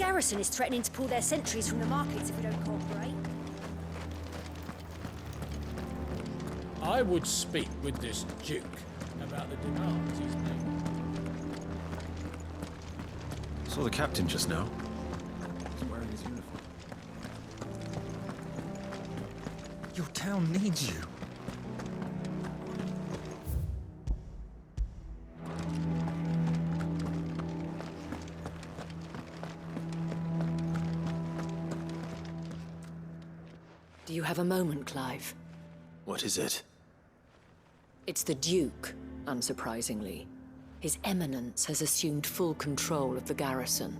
garrison is threatening to pull their sentries from the markets if we don't cooperate. I would speak with this Duke about the demands he's making. Saw the captain just now. He's wearing his uniform. Your town needs you. Do you have a moment, Clive? What is it? It's the Duke, unsurprisingly. His Eminence has assumed full control of the garrison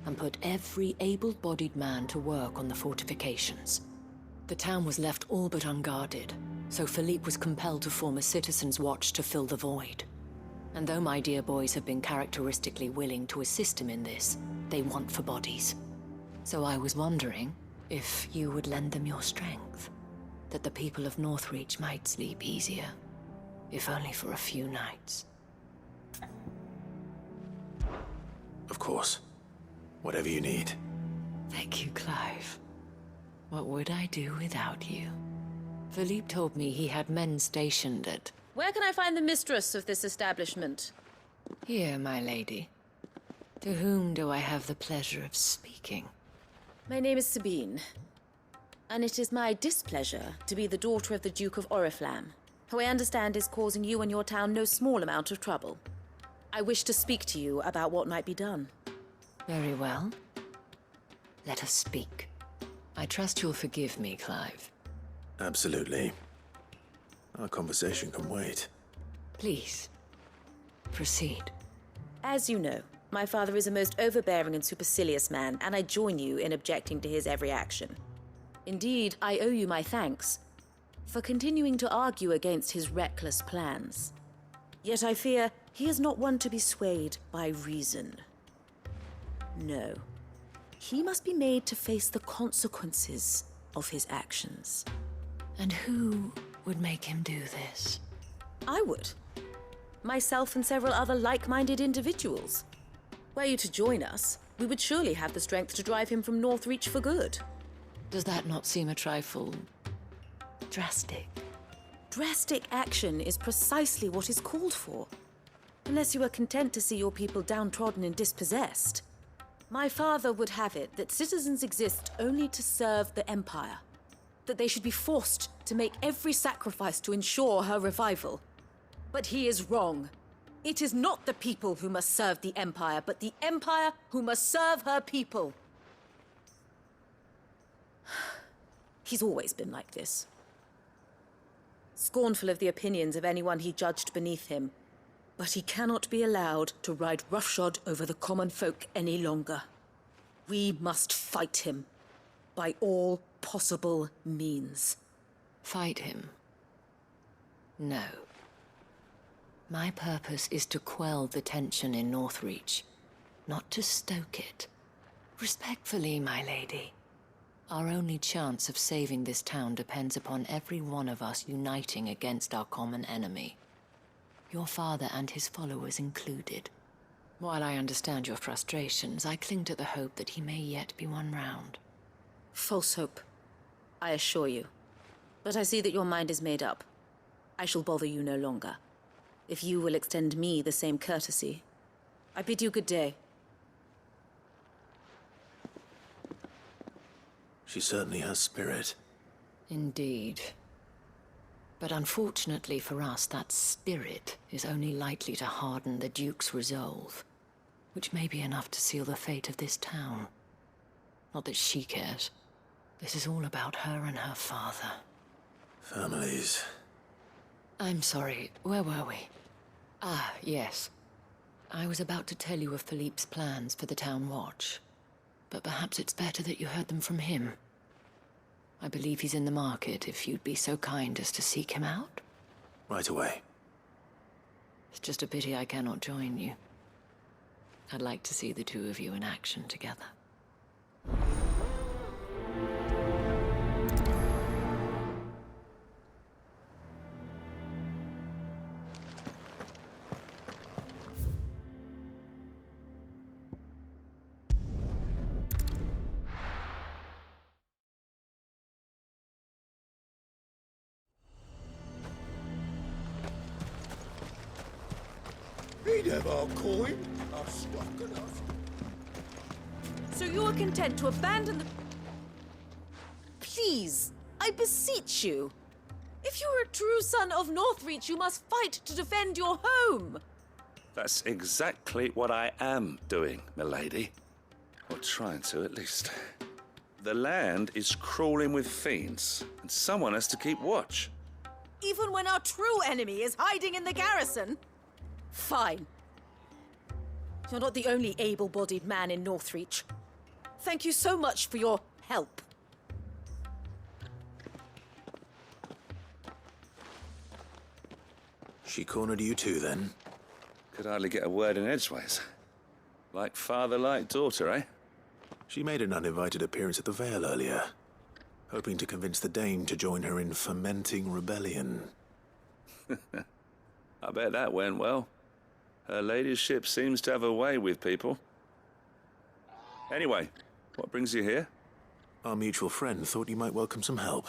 and put every able-bodied man to work on the fortifications. The town was left all but unguarded, so Philippe was compelled to form a citizens' watch to fill the void. And though my dear boys have been characteristically willing to assist him in this, they want for bodies. So I was wondering if you would lend them your strength, that the people of Northreach might sleep easier, if only for a few nights. Of course. Whatever you need. Thank you, Clive. What would I do without you? Philippe told me he had men stationed at... Where can I find the mistress of this establishment? Here, my lady. To whom do I have the pleasure of speaking? My name is Sabine, and it is my displeasure to be the daughter of the Duke of Oriflamme, who I understand is causing you and your town no small amount of trouble. I wish to speak to you about what might be done. Very well. Let us speak. I trust you'll forgive me, Clive. Absolutely. Our conversation can wait. Please, proceed. As you know, my father is a most overbearing and supercilious man, and I join you in objecting to his every action. Indeed, I owe you my thanks for continuing to argue against his reckless plans. Yet I fear he is not one to be swayed by reason. No. He must be made to face the consequences of his actions. And who would make him do this? I would. Myself and several other like-minded individuals. Were you to join us, we would surely have the strength to drive him from Northreach for good. Does that not seem a trifle... drastic? Drastic action is precisely what is called for. Unless you are content to see your people downtrodden and dispossessed. My father would have it that citizens exist only to serve the Empire. That they should be forced to make every sacrifice to ensure her revival. But he is wrong. It is not the people who must serve the Empire, but the Empire who must serve her people. He's always been like this. Scornful of the opinions of anyone he judged beneath him. But he cannot be allowed to ride roughshod over the common folk any longer. We must fight him by all possible means. Fight him? No. My purpose is to quell the tension in Northreach, not to stoke it. Respectfully, my lady. Our only chance of saving this town depends upon every one of us uniting against our common enemy. Your father and his followers included. While I understand your frustrations, I cling to the hope that he may yet be won round. False hope, I assure you. But I see that your mind is made up. I shall bother you no longer. If you will extend me the same courtesy, I bid you good day. She certainly has spirit. Indeed. But unfortunately for us, that spirit is only likely to harden the Duke's resolve, which may be enough to seal the fate of this town. Not that she cares. This is all about her and her father. Families. I'm sorry, where were we? Ah, yes. I was about to tell you of Philippe's plans for the town watch, but perhaps it's better that you heard them from him. I believe he's in the market, if you'd be so kind as to seek him out. Right away. It's just a pity I cannot join you. I'd like to see the two of you in action together. need have our coin, our stock and our... So you are content to abandon the... Please, I beseech you. If you are a true son of Northreach, you must fight to defend your home. That's exactly what I am doing, milady. Or trying to, at least. The land is crawling with fiends, and someone has to keep watch. Even when our true enemy is hiding in the garrison? Fine. You're not the only able-bodied man in Northreach. Thank you so much for your help. She cornered you too, then? Could hardly get a word in edgeways. Like father, like daughter, eh? She made an uninvited appearance at the Vale earlier, hoping to convince the Dame to join her in fomenting rebellion. I bet that went well. Her ladyship seems to have a way with people. Anyway, what brings you here? Our mutual friend thought you might welcome some help.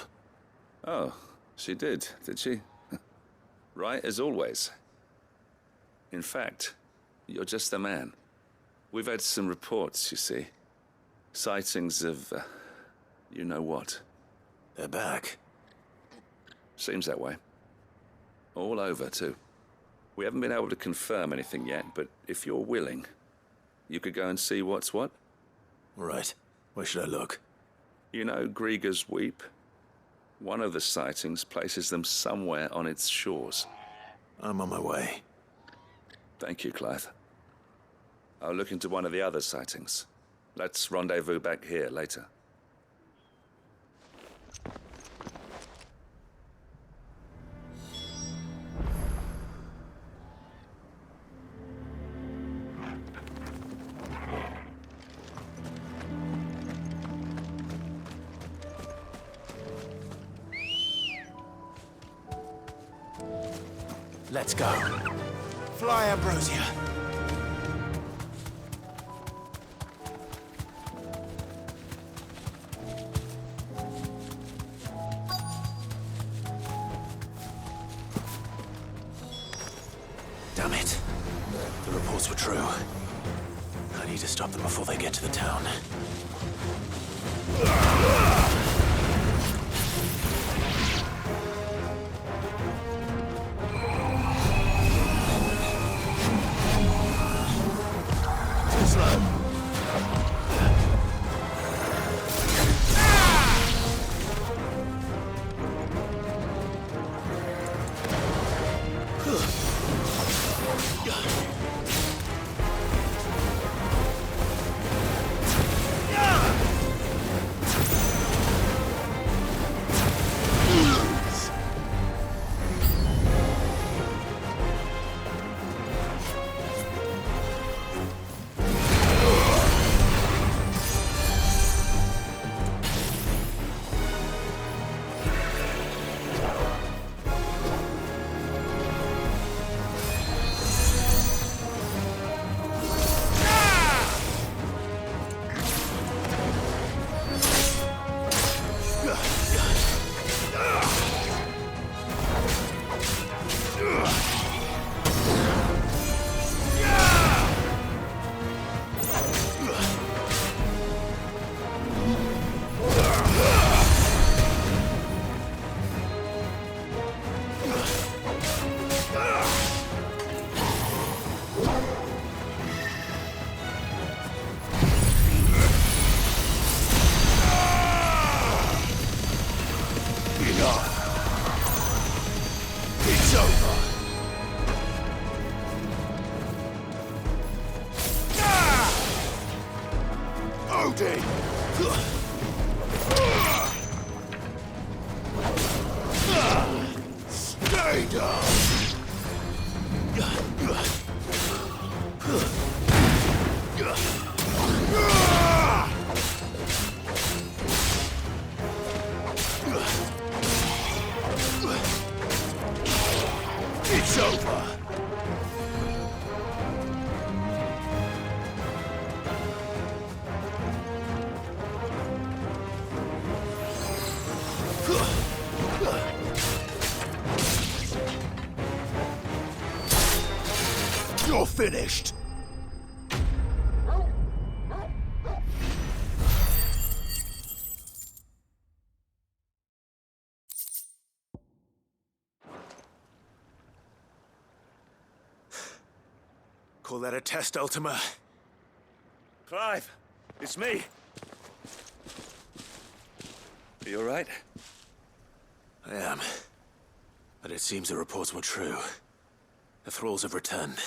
Oh, she did she? Right as always. In fact, you're just the man. We've had some reports, you see. Sightings of, you know what. They're back. Seems that way. All over, too. We haven't been able to confirm anything yet, but if you're willing, you could go and see what's what. Right. Where should I look? You know Grieger's Weep? One of the sightings places them somewhere on its shores. I'm on my way. Thank you, Clive. I'll look into one of the other sightings. Let's rendezvous back here later. Let's go. Fly, Ambrosia. Damn it. The reports were true. I need to stop them before they get to the town. You're finished! Call that a test, Ultima? Clive, it's me. Are you all right? I am. But it seems the reports were true. The thralls have returned.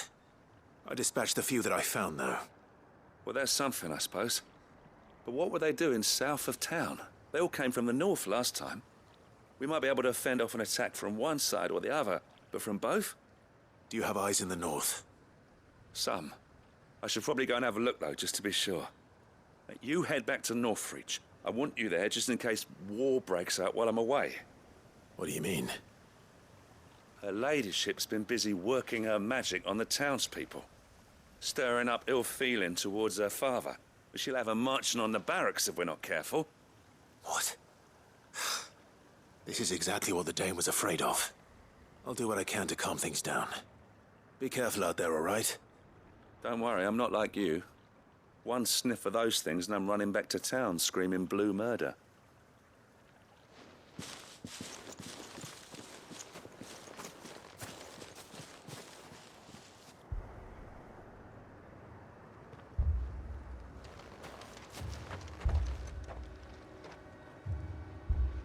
I dispatched the few that I found, though. Well, that's something, I suppose. But what were they doing south of town? They all came from the north last time. We might be able to fend off an attack from one side or the other, but from both? Do you have eyes in the north? Some. I should probably go and have a look, though, just to be sure. You head back to Northreach. I want you there just in case war breaks out while I'm away. What do you mean? Her ladyship's been busy working her magic on the townspeople, stirring up ill feeling towards her father. But she'll have her marching on the barracks if we're not careful. What? This is exactly what the Dane was afraid of. I'll do what I can to calm things down. Be careful out there, all right? Don't worry, I'm not like you. One sniff of those things and I'm running back to town screaming blue murder.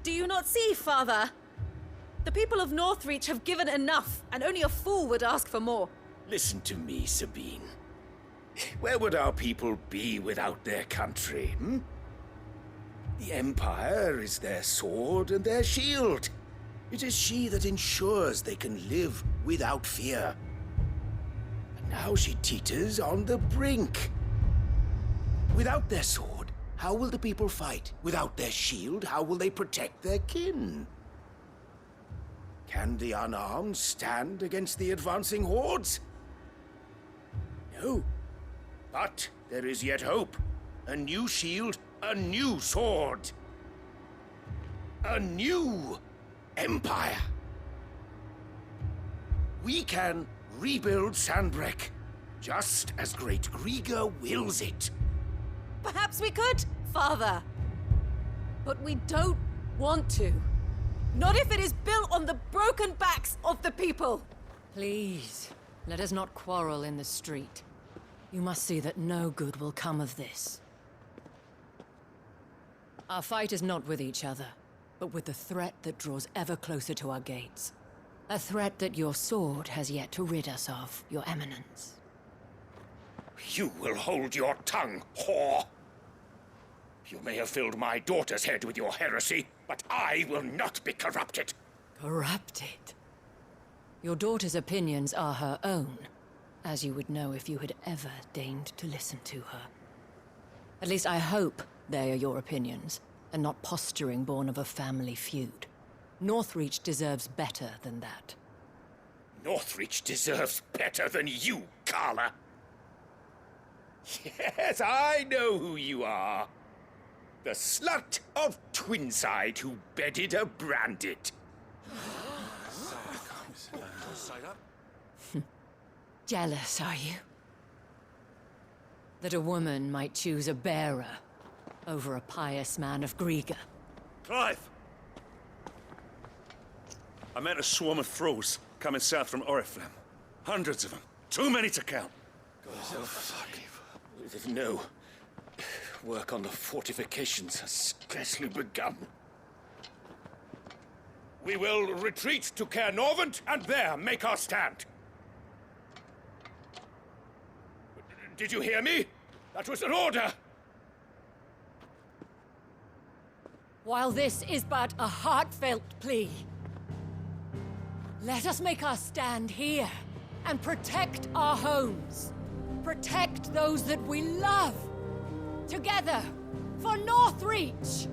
Do you not see, Father? The people of Northreach have given enough, and only a fool would ask for more. Listen to me, Sabine. Where would our people be without their country, hmm? The Empire is their sword and their shield. It is she that ensures they can live without fear. And now she teeters on the brink. Without their sword, how will the people fight? Without their shield, how will they protect their kin? Can the unarmed stand against the advancing hordes? No. But there is yet hope. A new shield, a new sword. A new empire. We can rebuild Sandbreck, just as Great Grieger wills it. Perhaps we could, Father. But we don't want to. Not if it is built on the broken backs of the people. Please, let us not quarrel in the street. You must see that no good will come of this. Our fight is not with each other, but with the threat that draws ever closer to our gates. A threat that your sword has yet to rid us of, Your Eminence. You will hold your tongue, whore! You may have filled my daughter's head with your heresy, but I will not be corrupted. Corrupted? Your daughter's opinions are her own, as you would know if you had ever deigned to listen to her. At least I hope they are your opinions, and not posturing born of a family feud. Northreach deserves better than that. Northreach deserves better than you, Carla. Yes, I know who you are. The slut of Twinside who bedded a Brandit. Jealous, are you? That a woman might choose a bearer over a pious man of Grieger. Clive! I met a swarm of thralls coming south from Oriflamme. Hundreds of them. Too many to count. No. Work on the fortifications has scarcely begun. We will retreat to Caer Norvent and there make our stand. Did you hear me? That was an order! While this is but a heartfelt plea, let us make our stand here and protect our homes. Protect those that we love. Together, for Northreach!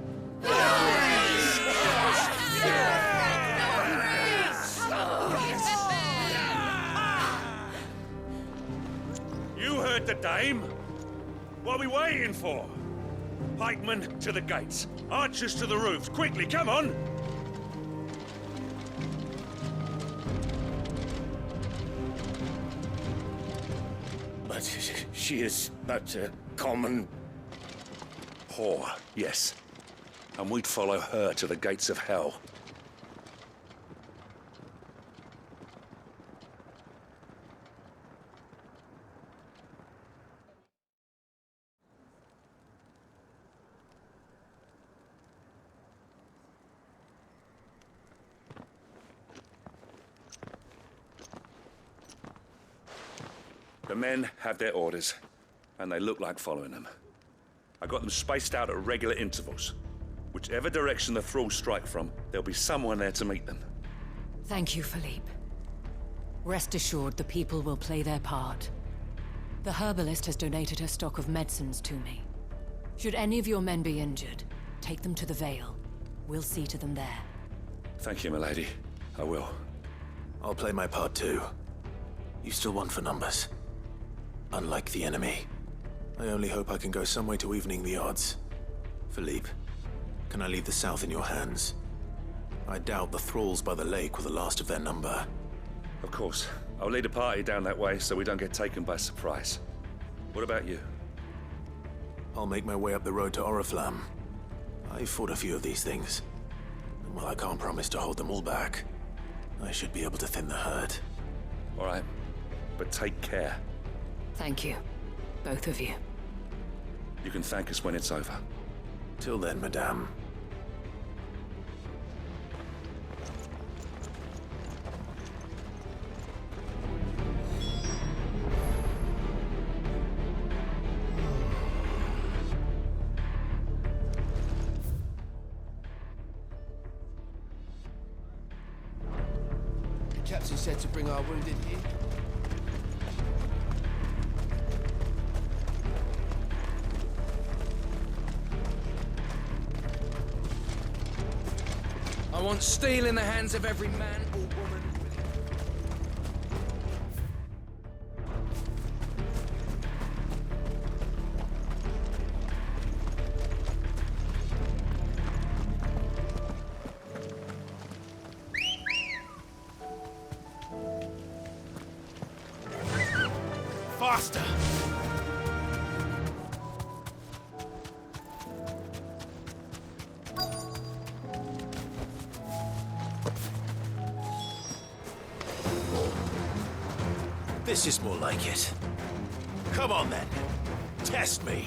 You heard the dame. What are we waiting for? Pikemen to the gates. Archers to the roofs. Quickly, come on! But she is but a common... Whore, yes. And we'd follow her to the gates of hell. The men have their orders, and they look like following them. I got them spaced out at regular intervals. Whichever direction the thralls strike from, there'll be someone there to meet them. Thank you, Philippe. Rest assured, the people will play their part. The herbalist has donated her stock of medicines to me. Should any of your men be injured, take them to the Vale. We'll see to them there. Thank you, milady. I will. I'll play my part too. You still want for numbers. Unlike the enemy. I only hope I can go some way to evening the odds. Philippe, can I leave the south in your hands? I doubt the thralls by the lake were the last of their number. Of course. I'll lead a party down that way so we don't get taken by surprise. What about you? I'll make my way up the road to Oriflamme. I've fought a few of these things. And while I can't promise to hold them all back, I should be able to thin the herd. All right. But take care. Thank you, both of you. You can thank us when it's over. Till then, madame. The captain said to bring our wounded here. I want steel in the hands of every man or woman. Faster! This is more like it. Come on then. Test me.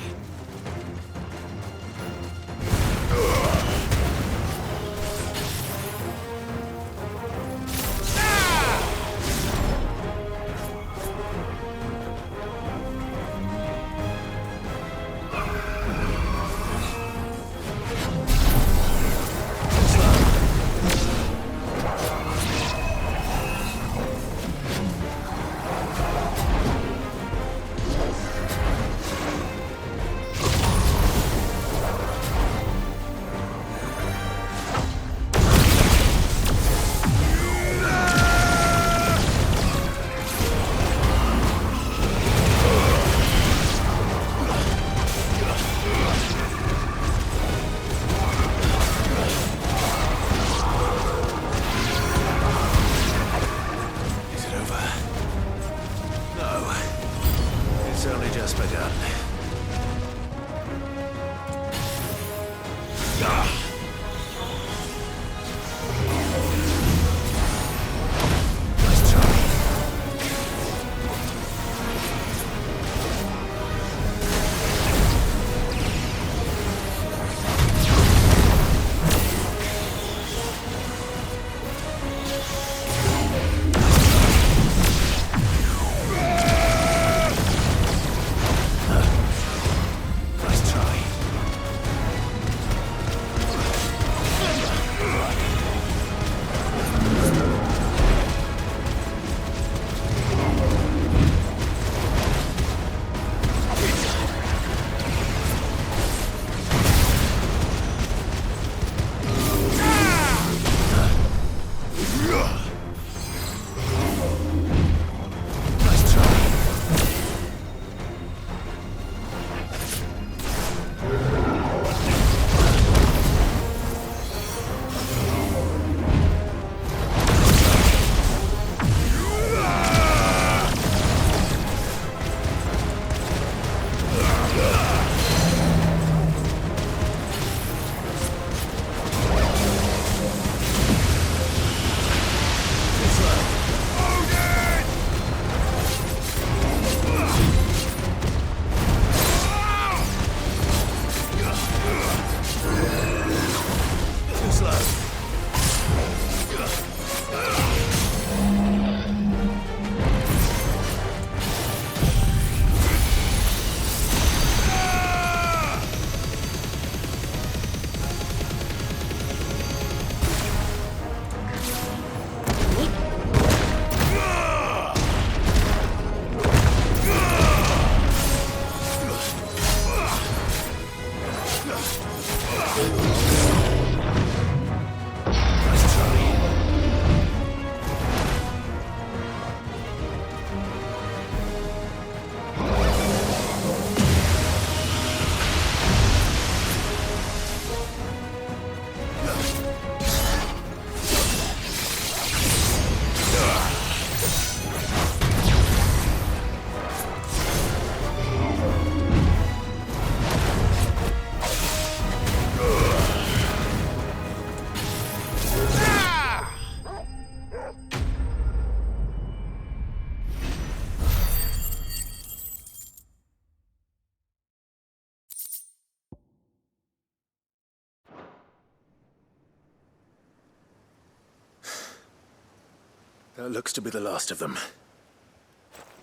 That looks to be the last of them.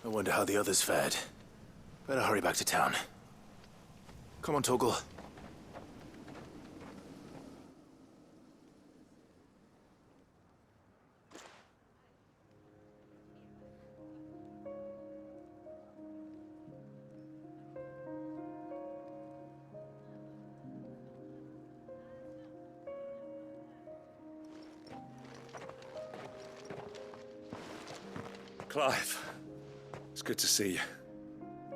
I wonder how the others fared. Better hurry back to town. Come on, Torgal. Clive, it's good to see you.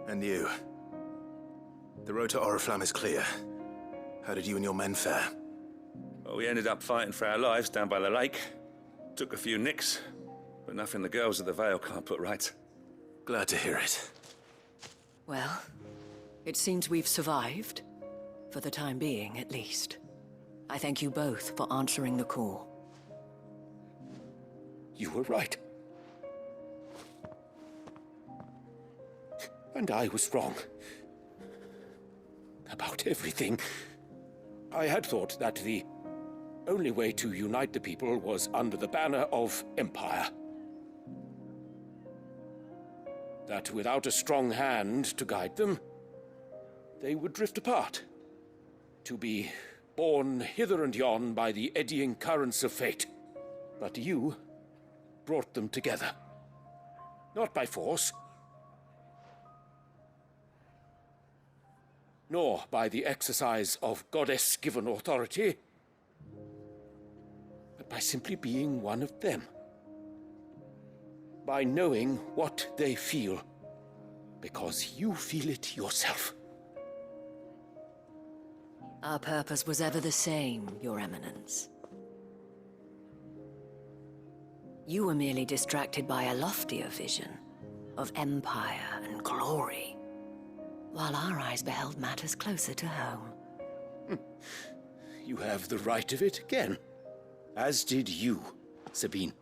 And you. The road to Oriflamme is clear. How did you and your men fare? Well, we ended up fighting for our lives down by the lake. Took a few nicks, but nothing the girls of the Vale can't put right. Glad to hear it. Well, it seems we've survived. For the time being, at least. I thank you both for answering the call. You were right. And I was wrong. About everything. I had thought that the only way to unite the people was under the banner of Empire. That without a strong hand to guide them, they would drift apart. To be borne hither and yon by the eddying currents of fate. But you brought them together. Not by force, nor by the exercise of goddess-given authority, but by simply being one of them. By knowing what they feel, because you feel it yourself. Our purpose was ever the same, Your Eminence. You were merely distracted by a loftier vision of empire and glory, while our eyes beheld matters closer to home. You have the right of it again. As did you, Sabine.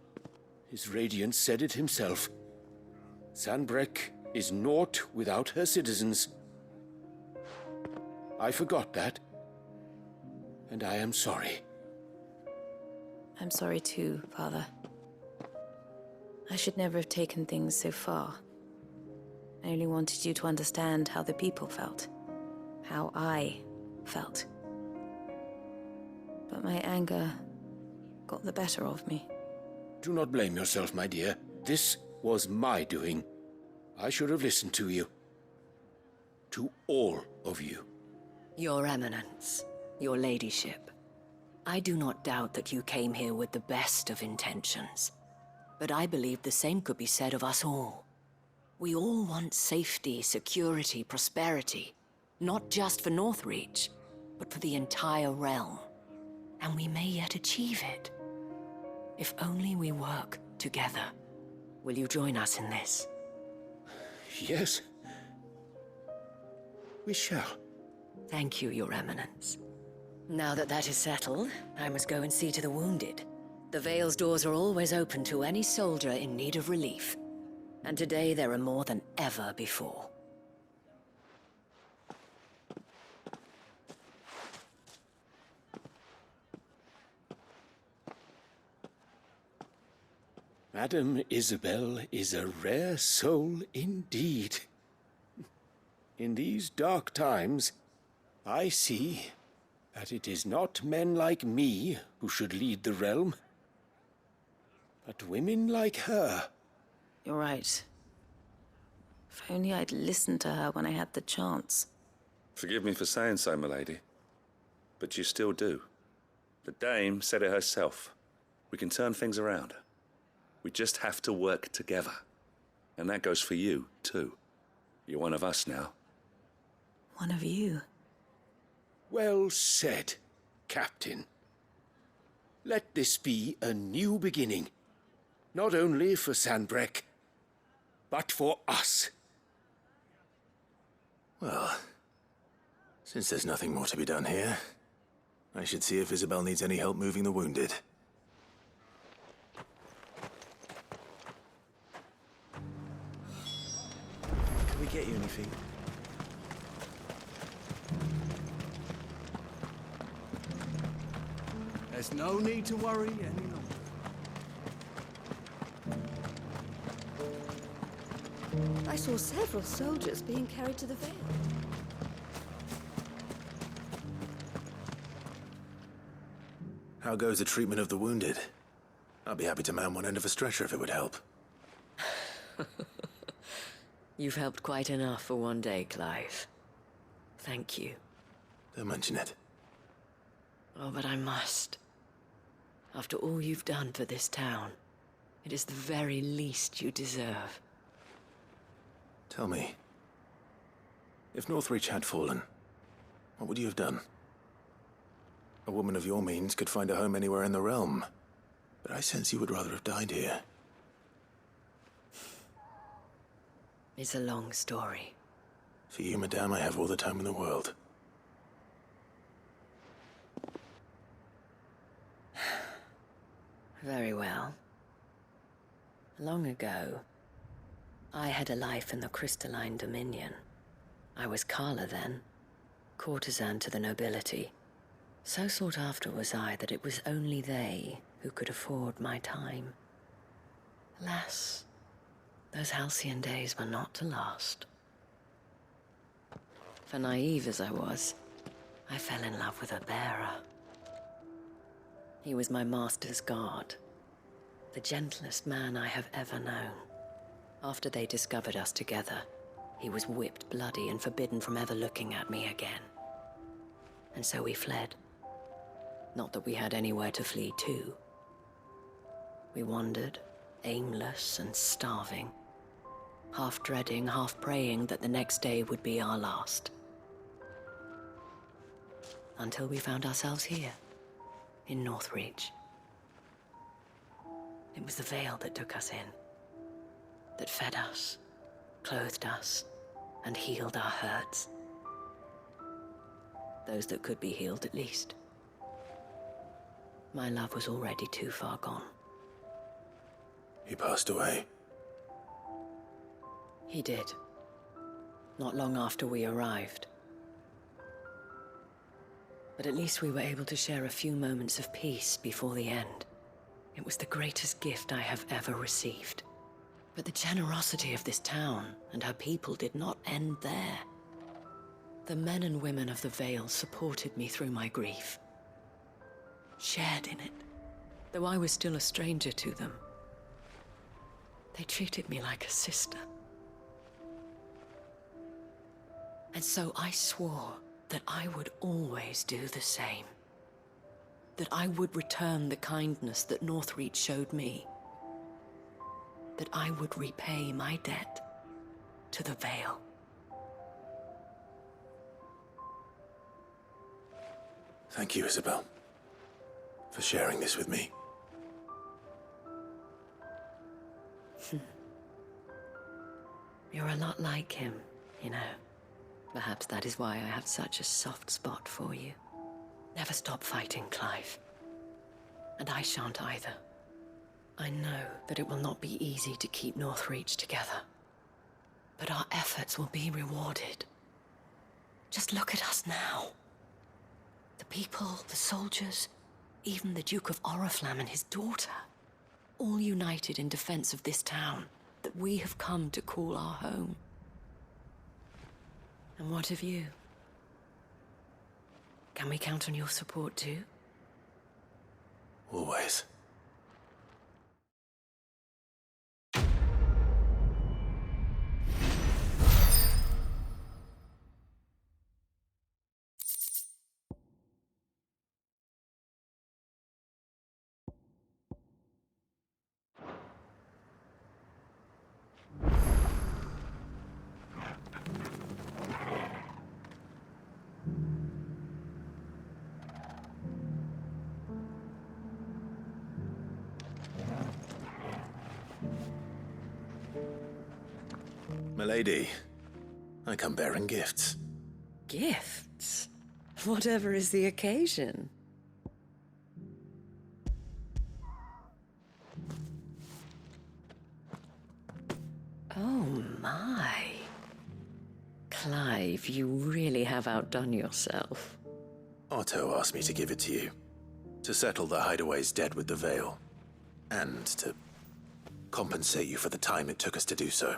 His radiance said it himself. Sanbreque is naught without her citizens. I forgot that. And I am sorry. I'm sorry too, Father. I should never have taken things so far. I only wanted you to understand how the people felt. How I felt. But my anger got the better of me. Do not blame yourself, my dear. This was my doing. I should have listened to you. To all of you. Your Eminence, your ladyship, I do not doubt that you came here with the best of intentions. But I believe the same could be said of us all. We all want safety, security, prosperity. Not just for Northreach, but for the entire realm. And we may yet achieve it. If only we work together. Will you join us in this? Yes. We shall. Thank you, Your Eminence. Now that that is settled, I must go and see to the wounded. The Vale's doors are always open to any soldier in need of relief. And today there are more than ever before. Madame Isabel is a rare soul indeed. In these dark times, I see that it is not men like me who should lead the realm, but women like her. You're right. If only I'd listened to her when I had the chance. Forgive me for saying so, milady, but you still do. The dame said it herself. We can turn things around. We just have to work together. And that goes for you, too. You're one of us now. One of you. Well said, Captain. Let this be a new beginning. Not only for Sanbreque, but for us. Well, since there's nothing more to be done here, I should see if Isabel needs any help moving the wounded. Can we get you anything? There's no need to worry any longer. I saw several soldiers being carried to the Vale. How goes the treatment of the wounded? I'd be happy to man one end of a stretcher if it would help. You've helped quite enough for one day, Clive. Thank you. Don't mention it. Oh, but I must. After all you've done for this town, it is the very least you deserve. Tell me, if Northreach had fallen, what would you have done? A woman of your means could find a home anywhere in the realm, but I sense you would rather have died here. It's a long story. For you, madame, I have all the time in the world. Very well. Long ago, I had a life in the Crystalline Dominion. I was Carla then, courtesan to the nobility. So sought after was I that it was only they who could afford my time. Alas, those halcyon days were not to last. For naive as I was, I fell in love with a bearer. He was my master's guard, the gentlest man I have ever known. After they discovered us together, he was whipped bloody and forbidden from ever looking at me again. And so we fled. Not that we had anywhere to flee to. We wandered, aimless and starving, half dreading, half praying that the next day would be our last. Until we found ourselves here, in Northreach. It was the Vale that took us in, that fed us, clothed us, and healed our hurts. Those that could be healed, at least. My love was already too far gone. He passed away. He did. Not long after we arrived. But at least we were able to share a few moments of peace before the end. It was the greatest gift I have ever received. But the generosity of this town and her people did not end there. The men and women of the Vale supported me through my grief. Shared in it, though I was still a stranger to them. They treated me like a sister. And so I swore that I would always do the same. That I would return the kindness that Northreach showed me. That I would repay my debt to the Vale. Thank you, Isabel, for sharing this with me. You're a lot like him, you know. Perhaps that is why I have such a soft spot for you. Never stop fighting, Clive. And I shan't either. I know that it will not be easy to keep Northreach together. But our efforts will be rewarded. Just look at us now. The people, the soldiers, even the Duke of Oriflamme and his daughter, all united in defense of this town that we have come to call our home. And what of you? Can we count on your support too? Always. Milady, I come bearing gifts. Gifts? Whatever is the occasion. Oh my. Clive, you really have outdone yourself. Otto asked me to give it to you, to settle the Hideaway's debt with the Vale, and to compensate you for the time it took us to do so.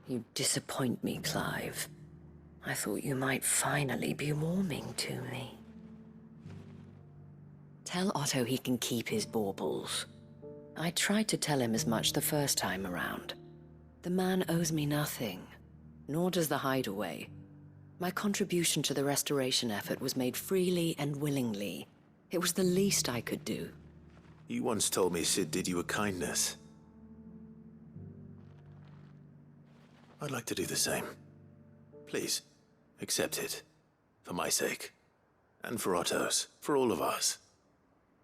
You disappoint me, Clive. I thought you might finally be warming to me. Tell Otto he can keep his baubles. I tried to tell him as much the first time around. The man owes me nothing, nor does the Hideaway. My contribution to the restoration effort was made freely and willingly. It was the least I could do. You once told me Sid did you a kindness. I'd like to do the same. Please, accept it. For my sake. And for Otto's. For all of us.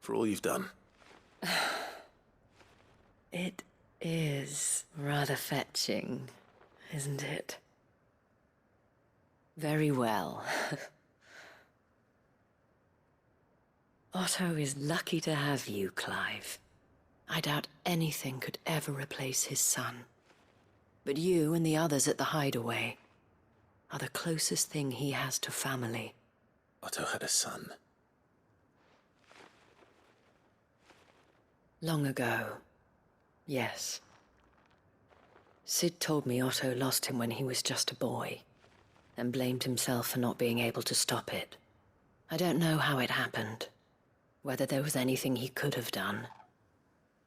For all you've done. It is rather fetching, isn't it? Very well. Otto is lucky to have you, Clive. I doubt anything could ever replace his son. But you and the others at the Hideaway are the closest thing he has to family. Otto had a son. Long ago, yes. Sid told me Otto lost him when he was just a boy, and blamed himself for not being able to stop it. I don't know how it happened, whether there was anything he could have done,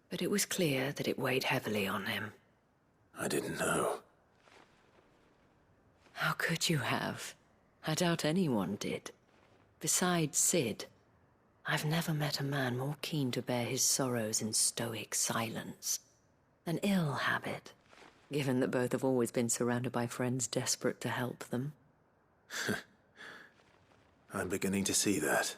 but it was clear that it weighed heavily on him. I didn't know. How could you have? I doubt anyone did. Besides Sid, I've never met a man more keen to bear his sorrows in stoic silence. An ill habit, given that both have always been surrounded by friends desperate to help them. I'm beginning to see that.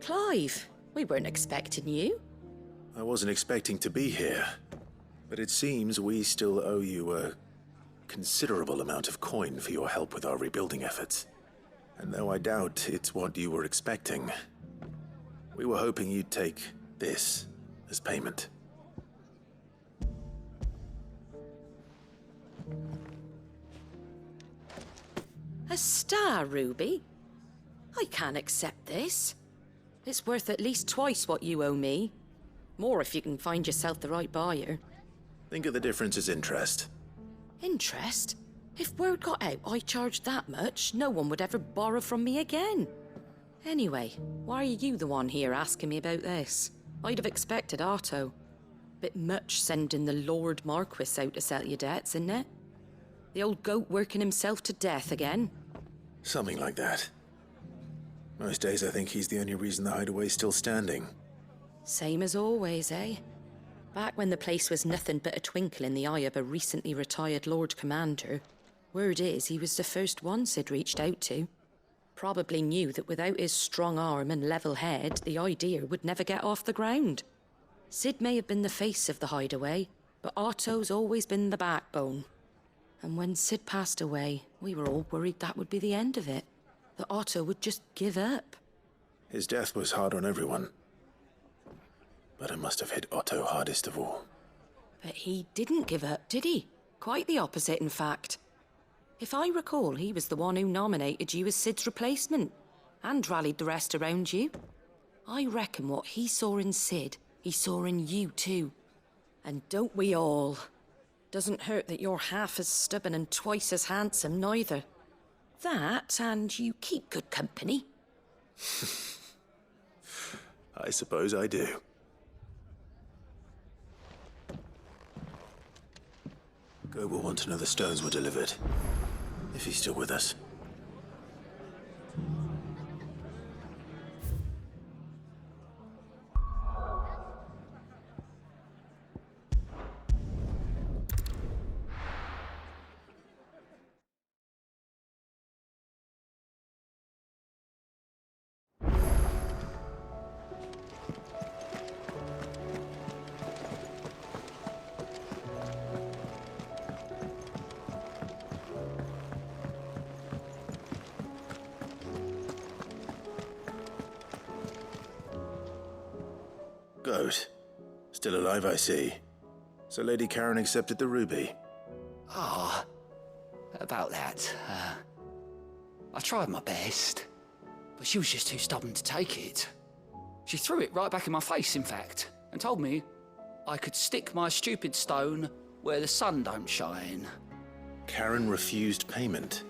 Clive, we weren't expecting you. I wasn't expecting to be here, but it seems we still owe you a considerable amount of coin for your help with our rebuilding efforts. And though I doubt it's what you were expecting, we were hoping you'd take this as payment. A star ruby? I can't accept this. It's worth at least twice what you owe me. More if you can find yourself the right buyer. Think of the difference as interest. Interest? If word got out I charged that much, no one would ever borrow from me again. Anyway, why are you the one here asking me about this? I'd have expected Otto. Bit much sending the Lord Marquis out to settle your debts, isn't it? The old goat working himself to death again? Something like that. Most days I think he's the only reason the Hideaway's still standing. Same as always, eh? Back when the place was nothing but a twinkle in the eye of a recently retired Lord Commander, word is he was the first one Sid reached out to. Probably knew that without his strong arm and level head, the idea would never get off the ground. Sid may have been the face of the Hideaway, but Otto's always been the backbone. And when Sid passed away, we were all worried that would be the end of it. That Otto would just give up. His death was hard on everyone. But it must have hit Otto hardest of all. But he didn't give up, did he? Quite the opposite, in fact. If I recall, he was the one who nominated you as Sid's replacement, and rallied the rest around you. I reckon what he saw in Sid, he saw in you too. And don't we all? Doesn't hurt that you're half as stubborn and twice as handsome, neither. That, and you keep good company. I suppose I do. Goat will want to know the stones were delivered. If he's still with us. Good. Still alive, I see. So Lady Karen accepted the ruby. Ah, about that. I tried my best, but she was just too stubborn to take it. She threw it right back in my face, in fact, and told me I could stick my stupid stone where the sun don't shine. Karen refused payment.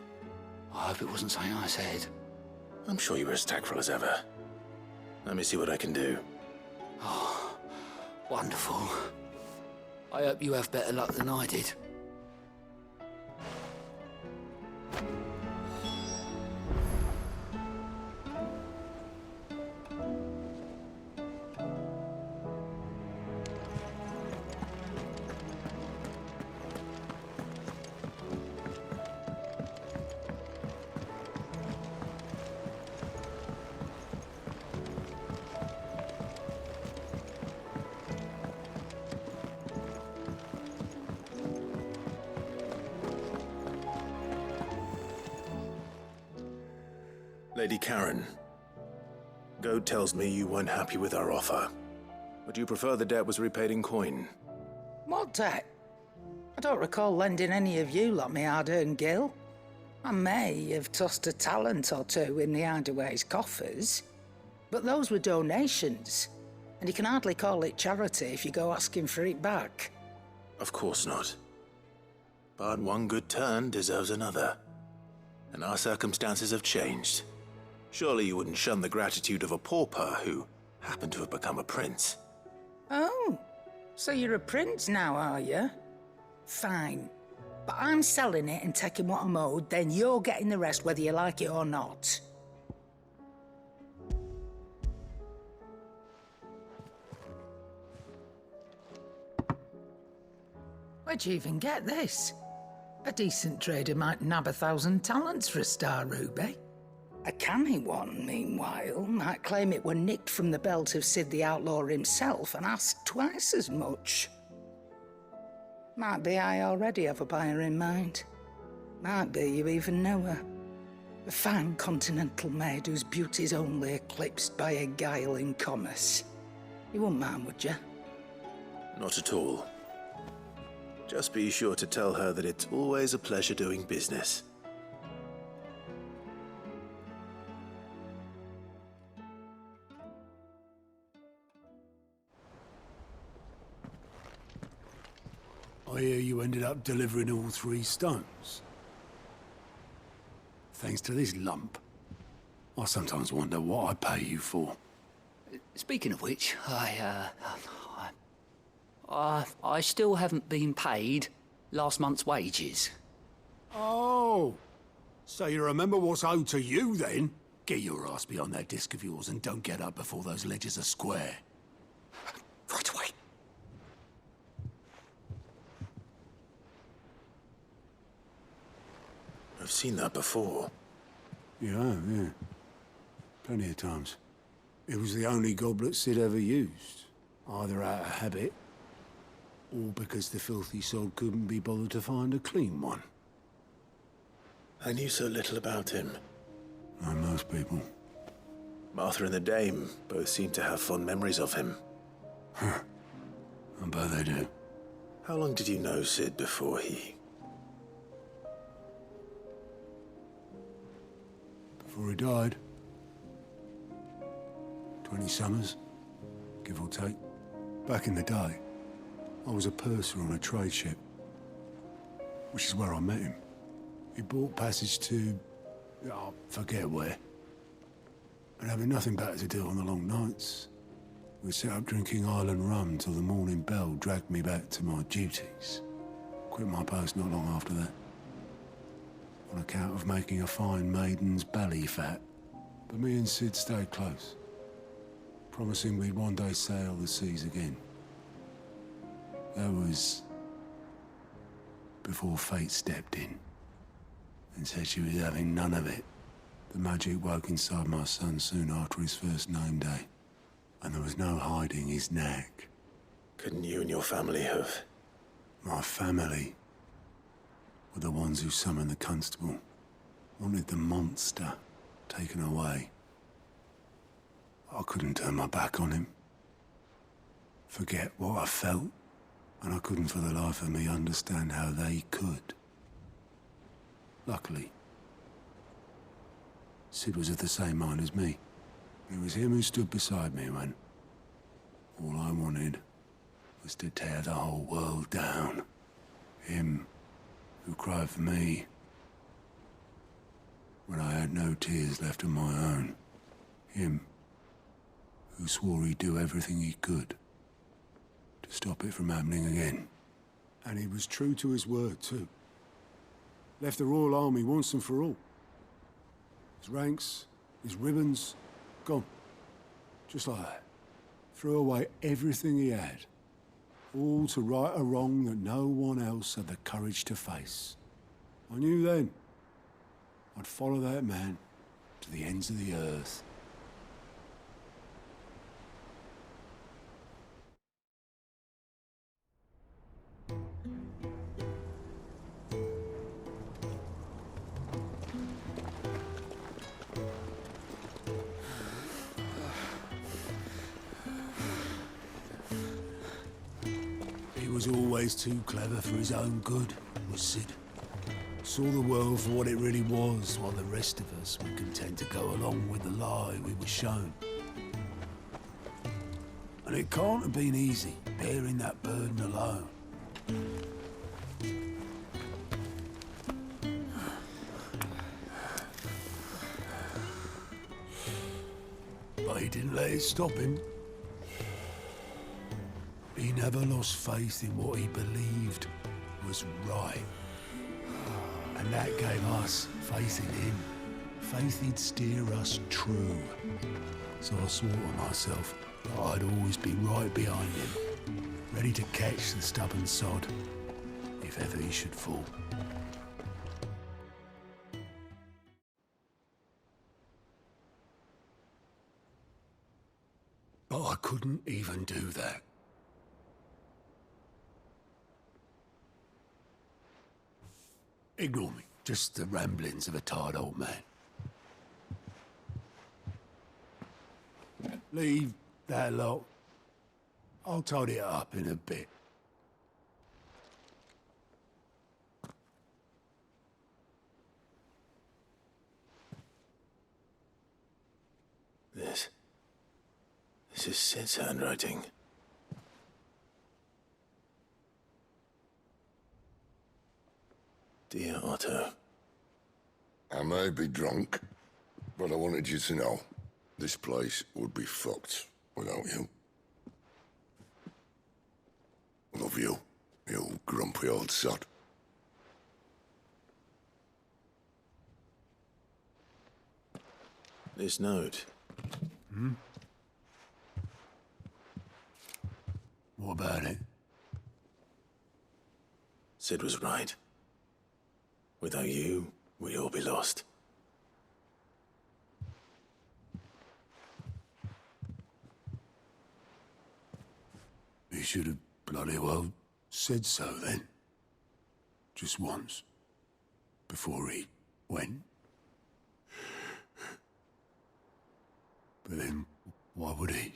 I hope it wasn't something I said. I'm sure you were as tactful as ever. Let me see what I can do. Oh, wonderful. I hope you have better luck than I did. Lady Karen, Goad tells me you weren't happy with our offer. Would you prefer the debt was repaid in coin? What debt? I don't recall lending any of you lot me hard-earned gil. I may have tossed a talent or two in the Hideaway's coffers, but those were donations, and you can hardly call it charity if you go asking for it back. Of course not. But one good turn deserves another. And our circumstances have changed. Surely you wouldn't shun the gratitude of a pauper who happened to have become a prince. Oh, so you're a prince now, are you? Fine. But I'm selling it and taking what I'm owed, then you're getting the rest whether you like it or not. Where'd you even get this? A decent trader might nab 1,000 talents for a star ruby. A canny one, meanwhile, might claim it were nicked from the belt of Sid the Outlaw himself and ask twice as much. Might be I already have a buyer in mind. Might be you even know her. A fine continental maid whose beauty's only eclipsed by a guile in commerce. You wouldn't mind, would you? Not at all. Just be sure to tell her that it's always a pleasure doing business. I hear you ended up delivering all 3 stones. Thanks to this lump. I sometimes wonder what I pay you for. Speaking of which, I still haven't been paid last month's wages. Oh, so you remember what's owed to you then? Get your ass behind that disc of yours and don't get up before those ledgers are square. Right away. I've seen that before. You have, yeah. Plenty of times. It was the only goblet Sid ever used. Either out of habit, or because the filthy sod couldn't be bothered to find a clean one. I knew so little about him. Like most people. Martha and the Dame both seem to have fond memories of him. Huh. I bet they do. How long did you know Sid before he... Before he died. 20 summers, give or take. Back in the day, I was a purser on a trade ship, which is where I met him. He bought passage to... I forget where. And having nothing better to do on the long nights, we'd sit up drinking island rum till the morning bell dragged me back to my duties. Quit my post not long after that. On account of making a fine maiden's belly fat. But me and Sid stayed close, promising we'd one day sail the seas again. That was before fate stepped in and said she was having none of it. The magic woke inside my son soon after his first name day, and there was no hiding his knack. Couldn't you and your family have... My family were the ones who summoned the constable, wanted the monster taken away. I couldn't turn my back on him. forget what I felt, and I couldn't for the life of me understand how they could. Luckily, Sid was of the same mind as me. It was him who stood beside me when all I wanted was to tear the whole world down. Him who cried for me when I had no tears left of my own. Him who swore he'd do everything he could to stop it from happening again. And he was true to his word, too. Left the Royal Army once and for all. His ranks, his ribbons, gone. Just like that. Threw away everything he had. All to right a wrong that no one else had the courage to face. I knew then I'd follow that man to the ends of the earth. He was always too clever for his own good, was Sid. Saw the world for what it really was, while the rest of us were content to go along with the lie we were shown. And it can't have been easy, bearing that burden alone. But he didn't let it stop him. He never lost faith in what he believed was right. And that gave us faith in him. Faith he'd steer us true. So I swore to myself that I'd always be right behind him, ready to catch the stubborn sod, if ever he should fall. But I couldn't even do that. Ignore me. Just the ramblings of a tired old man. Leave that lot. I'll tidy it up in a bit. This is Sid's handwriting. Dear Otto. I may be drunk, but I wanted you to know this place would be fucked without you. Love you, you grumpy old sod. This note. What about it? Sid was right. Without you, we'd all be lost. He should have bloody well said so then. Just once. Before he went. But then, why would he?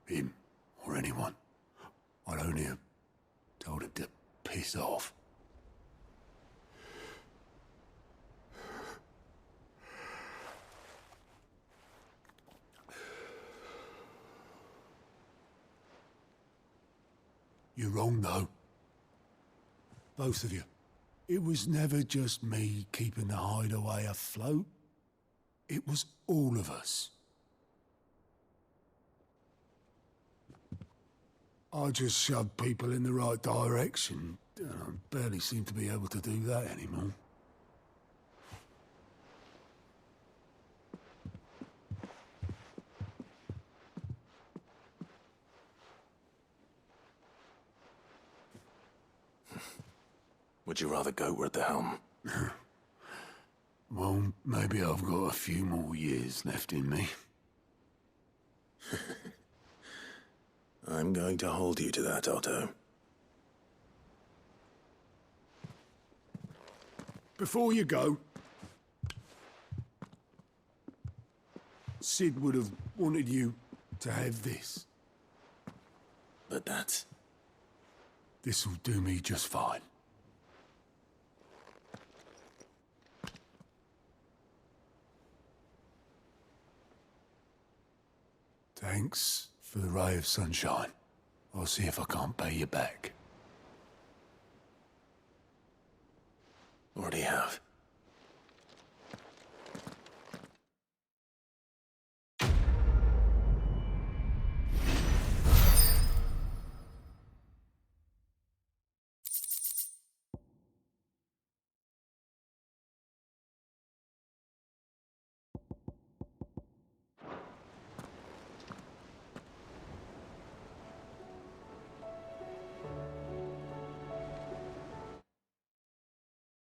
Him, or anyone. I'd only have told him to piss off. You're wrong, though. Both of you. It was never just me keeping the hideaway afloat. It was all of us. I just shoved people in the right direction. I barely seem to be able to do that anymore. Would you rather go at the helm? Well, maybe I've got a few more years left in me. I'm going to hold you to that, Otto. Before you go, Sid would have wanted you to have this. but that's... This'll do me just fine. Thanks for the ray of sunshine. I'll see if I can't pay you back. Already have.